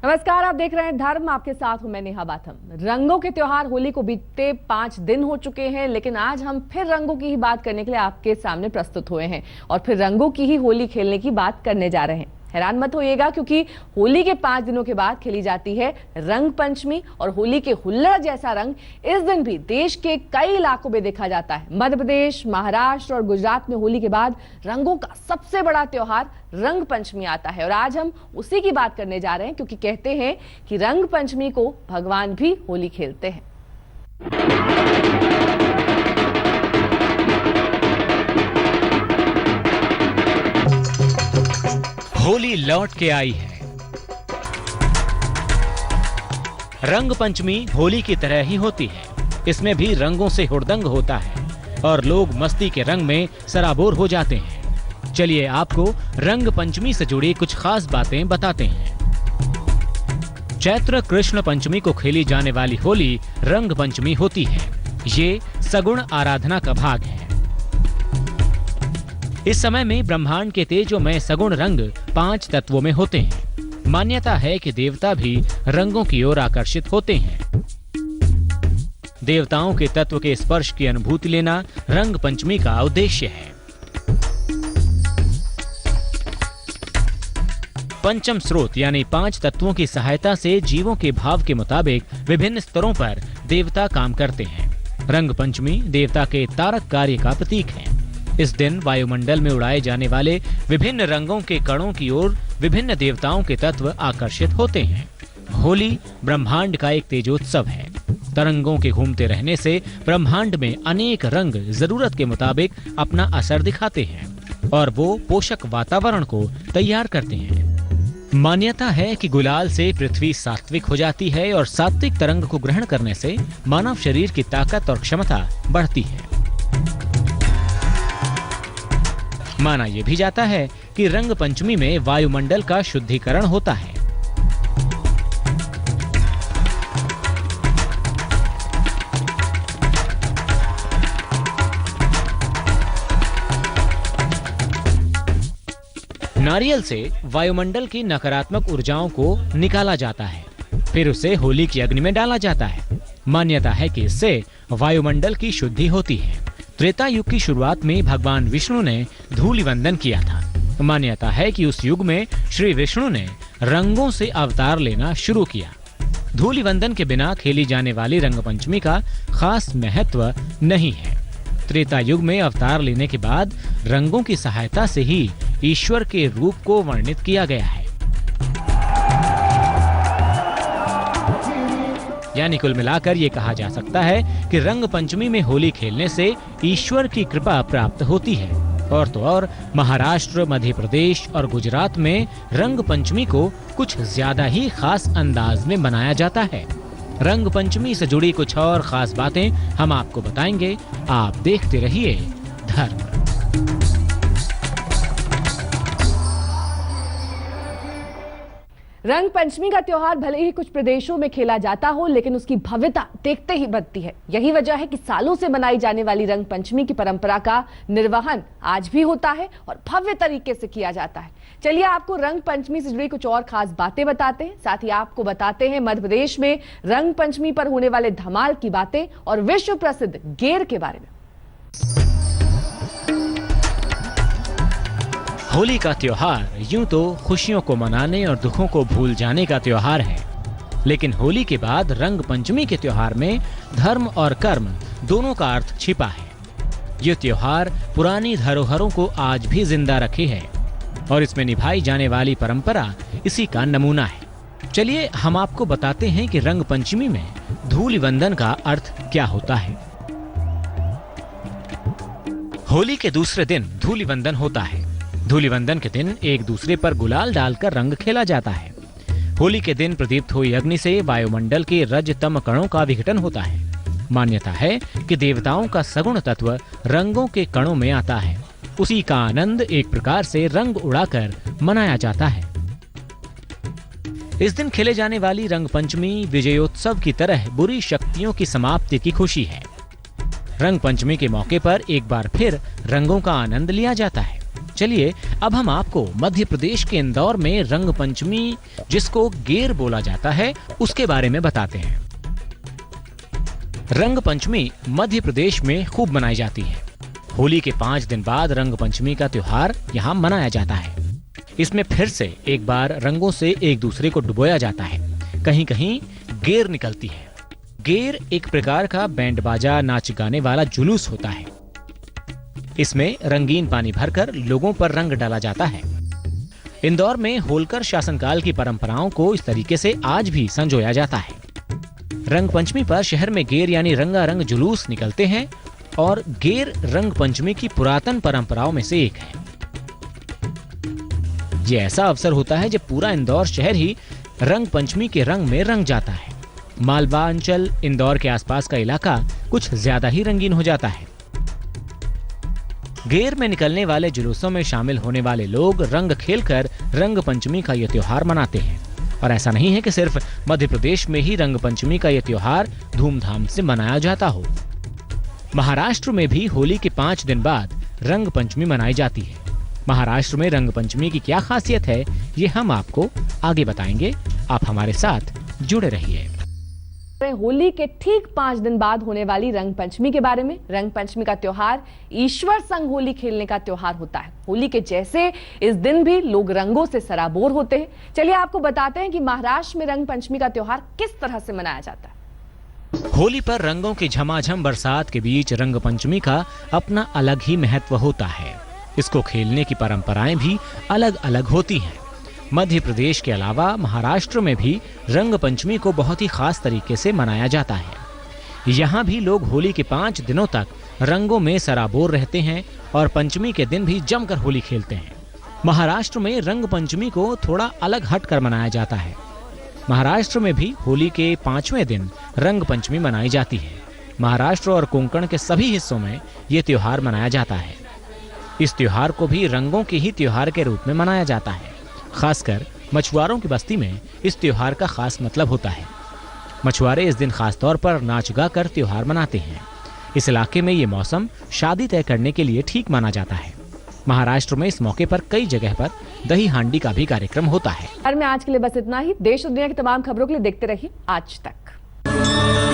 नमस्कार, आप देख रहे हैं धर्म। आपके साथ हूं मैं नेहा बाथम। रंगों के त्योहार होली को बीते 5 दिन हो चुके हैं, लेकिन आज हम फिर रंगों की ही बात करने के लिए आपके सामने प्रस्तुत हुए हैं और फिर रंगों की ही होली खेलने की बात करने जा रहे हैं। हैरान मत होइएगा, क्योंकि होली के 5 दिनों के बाद खेली जाती है रंग पंचमी और होली के हुल्लड़ जैसा रंग इस दिन भी देश के कई इलाकों में देखा जाता है। मध्य प्रदेश, महाराष्ट्र और गुजरात में होली के बाद रंगों का सबसे बड़ा त्योहार रंग पंचमी आता है और आज हम उसी की बात करने जा रहे हैं, क्योंकि कहते हैं कि रंग पंचमी को भगवान भी होली खेलते हैं। होली लौट के आई है। रंग पंचमी होली की तरह ही होती है। इसमें भी रंगों से हुड़दंग होता है और लोग मस्ती के रंग में सराबोर हो जाते हैं। चलिए आपको रंग पंचमी से जुड़ी कुछ खास बातें बताते हैं। चैत्र कृष्ण पंचमी को खेली जाने वाली होली रंग पंचमी होती है। ये सगुण आराधना का भाग है। इस समय में ब्रह्मांड के तेजोमय सगुण रंग 5 तत्वों में होते हैं। मान्यता है कि देवता भी रंगों की ओर आकर्षित होते हैं। देवताओं के तत्व के स्पर्श की अनुभूति लेना रंग पंचमी का उद्देश्य है। पंचम स्रोत यानी 5 तत्वों की सहायता से जीवों के भाव के मुताबिक विभिन्न स्तरों पर देवता काम करते हैं। रंग पंचमी देवता के तारक कार्य का प्रतीक है। इस दिन वायुमंडल में उड़ाए जाने वाले विभिन्न रंगों के कणों की ओर विभिन्न देवताओं के तत्व आकर्षित होते हैं। होली ब्रह्मांड का एक तेजोत्सव है। तरंगों के घूमते रहने से ब्रह्मांड में अनेक रंग जरूरत के मुताबिक अपना असर दिखाते हैं और वो पोषक वातावरण को तैयार करते हैं। मान्यता है कि गुलाल से पृथ्वी सात्विक हो जाती है और सात्विक तरंग को ग्रहण करने से मानव शरीर की ताकत और क्षमता बढ़ती है। माना यह भी जाता है कि रंग पंचमी में वायुमंडल का शुद्धिकरण होता है। नारियल से वायुमंडल की नकारात्मक ऊर्जाओं को निकाला जाता है, फिर उसे होली की अग्नि में डाला जाता है। मान्यता है कि इससे वायुमंडल की शुद्धि होती है। त्रेता युग की शुरुआत में भगवान विष्णु ने धूलि वंदन किया था। मान्यता है कि उस युग में श्री विष्णु ने रंगों से अवतार लेना शुरू किया। धूलि वंदन के बिना खेली जाने वाली रंग पंचमी का खास महत्व नहीं है। त्रेता युग में अवतार लेने के बाद रंगों की सहायता से ही ईश्वर के रूप को वर्णित किया गया है। यानी कुल मिलाकर ये कहा जा सकता है कि रंग पंचमी में होली खेलने से ईश्वर की कृपा प्राप्त होती है। और तो और महाराष्ट्र, मध्य प्रदेश और गुजरात में रंग पंचमी को कुछ ज्यादा ही खास अंदाज में मनाया जाता है। रंग पंचमी से जुड़ी कुछ और खास बातें हम आपको बताएंगे। आप देखते रहिए धर्म। रंग पंचमी का त्योहार भले ही कुछ प्रदेशों में खेला जाता हो, लेकिन उसकी भव्यता देखते ही बनती है। यही वजह है कि सालों से मनाई जाने वाली रंग पंचमी की परंपरा का निर्वहन आज भी होता है और भव्य तरीके से किया जाता है। चलिए आपको रंग पंचमी से जुड़ी कुछ और खास बातें बताते हैं। साथ ही आपको बताते हैं मध्य प्रदेश में रंग पंचमी पर होने वाले धमाल की बातें और विश्व प्रसिद्ध गेर के बारे में। होली का त्योहार यूं तो खुशियों को मनाने और दुखों को भूल जाने का त्योहार है, लेकिन होली के बाद रंग पंचमी के त्योहार में धर्म और कर्म दोनों का अर्थ छिपा है। ये त्योहार पुरानी धरोहरों को आज भी जिंदा रखे है और इसमें निभाई जाने वाली परंपरा इसी का नमूना है। चलिए हम आपको बताते हैं कि रंग पंचमी में धूलि वंदन का अर्थ क्या होता है। होली के दूसरे दिन धूलि वंदन होता है। धूलि वंदन के दिन एक दूसरे पर गुलाल डालकर रंग खेला जाता है। होली के दिन प्रदीप्त हुई अग्नि से वायुमंडल के रजतम कणों का विघटन होता है। मान्यता है कि देवताओं का सगुण तत्व रंगों के कणों में आता है। उसी का आनंद एक प्रकार से रंग उड़ाकर मनाया जाता है। इस दिन खेले जाने वाली रंग पंचमी विजयोत्सव की तरह बुरी शक्तियों की समाप्ति की खुशी है। रंग पंचमी के मौके पर एक बार फिर रंगों का आनंद लिया जाता है। चलिए अब हम आपको मध्य प्रदेश के इंदौर में रंग पंचमी, जिसको गेर बोला जाता है, उसके बारे में बताते हैं। रंग पंचमी मध्य प्रदेश में खूब मनाई जाती है। होली के 5 दिन बाद रंग पंचमी का त्योहार यहाँ मनाया जाता है। इसमें फिर से एक बार रंगों से एक दूसरे को डुबोया जाता है। कहीं कहीं गेर निकलती है। गेर एक प्रकार का बैंड बाजा नाच गाने वाला जुलूस होता है। इसमें रंगीन पानी भरकर लोगों पर रंग डाला जाता है। इंदौर में होलकर शासनकाल की परंपराओं को इस तरीके से आज भी संजोया जाता है। रंग पंचमी पर शहर में गेर यानी रंगारंग जुलूस निकलते हैं और गेर रंग पंचमी की पुरातन परंपराओं में से एक है। ये ऐसा अवसर होता है जब पूरा इंदौर शहर ही रंग पंचमी के रंग में रंग जाता है। मालवा अंचल, इंदौर के आसपास का इलाका कुछ ज्यादा ही रंगीन हो जाता है। गेर में निकलने वाले जुलूसों में शामिल होने वाले लोग रंग खेलकर रंग पंचमी का यह त्योहार मनाते हैं। और ऐसा नहीं है कि सिर्फ मध्य प्रदेश में ही रंग पंचमी का यह त्योहार धूमधाम से मनाया जाता हो। महाराष्ट्र में भी होली के 5 दिन बाद रंग पंचमी मनाई जाती है। महाराष्ट्र में रंग पंचमी की क्या खासियत है, ये हम आपको आगे बताएंगे। आप हमारे साथ जुड़े रहिए। होली के ठीक 5 दिन बाद होने वाली रंग पंचमी के बारे में। रंग पंचमी का त्योहार ईश्वर संग होली खेलने का त्योहार होता है। होली के जैसे इस दिन भी लोग रंगों से सराबोर होते हैं। चलिए आपको बताते हैं कि महाराष्ट्र में रंग पंचमी का त्योहार किस तरह से मनाया जाता है। होली पर रंगों की झमाझम बरसात के बीच रंग पंचमी का अपना अलग ही महत्व होता है। इसको खेलने की परंपराएं भी अलग अलग होती हैं। मध्य प्रदेश के अलावा महाराष्ट्र में भी रंग पंचमी को बहुत ही खास तरीके से मनाया जाता है। यहाँ भी लोग होली के 5 दिनों तक रंगों में सराबोर रहते हैं और पंचमी के दिन भी जमकर होली खेलते हैं। महाराष्ट्र में रंग पंचमी को थोड़ा अलग हटकर मनाया जाता है। महाराष्ट्र में भी होली के 5वें दिन रंग पंचमी मनाई जाती है। महाराष्ट्र और कोंकण के सभी हिस्सों में ये त्योहार मनाया जाता है। इस त्योहार को भी रंगों के ही त्योहार के रूप में मनाया जाता है। खासकर मछुआरों की बस्ती में इस त्योहार का खास मतलब होता है। मछुआरे इस दिन खास तौर पर नाच गा कर त्योहार मनाते हैं। इस इलाके में ये मौसम शादी तय करने के लिए ठीक माना जाता है। महाराष्ट्र में इस मौके पर कई जगह पर दही हांडी का भी कार्यक्रम होता है। और मैं आज के लिए बस इतना ही। देश और दुनिया की तमाम खबरों के लिए देखते रहिए आज तक।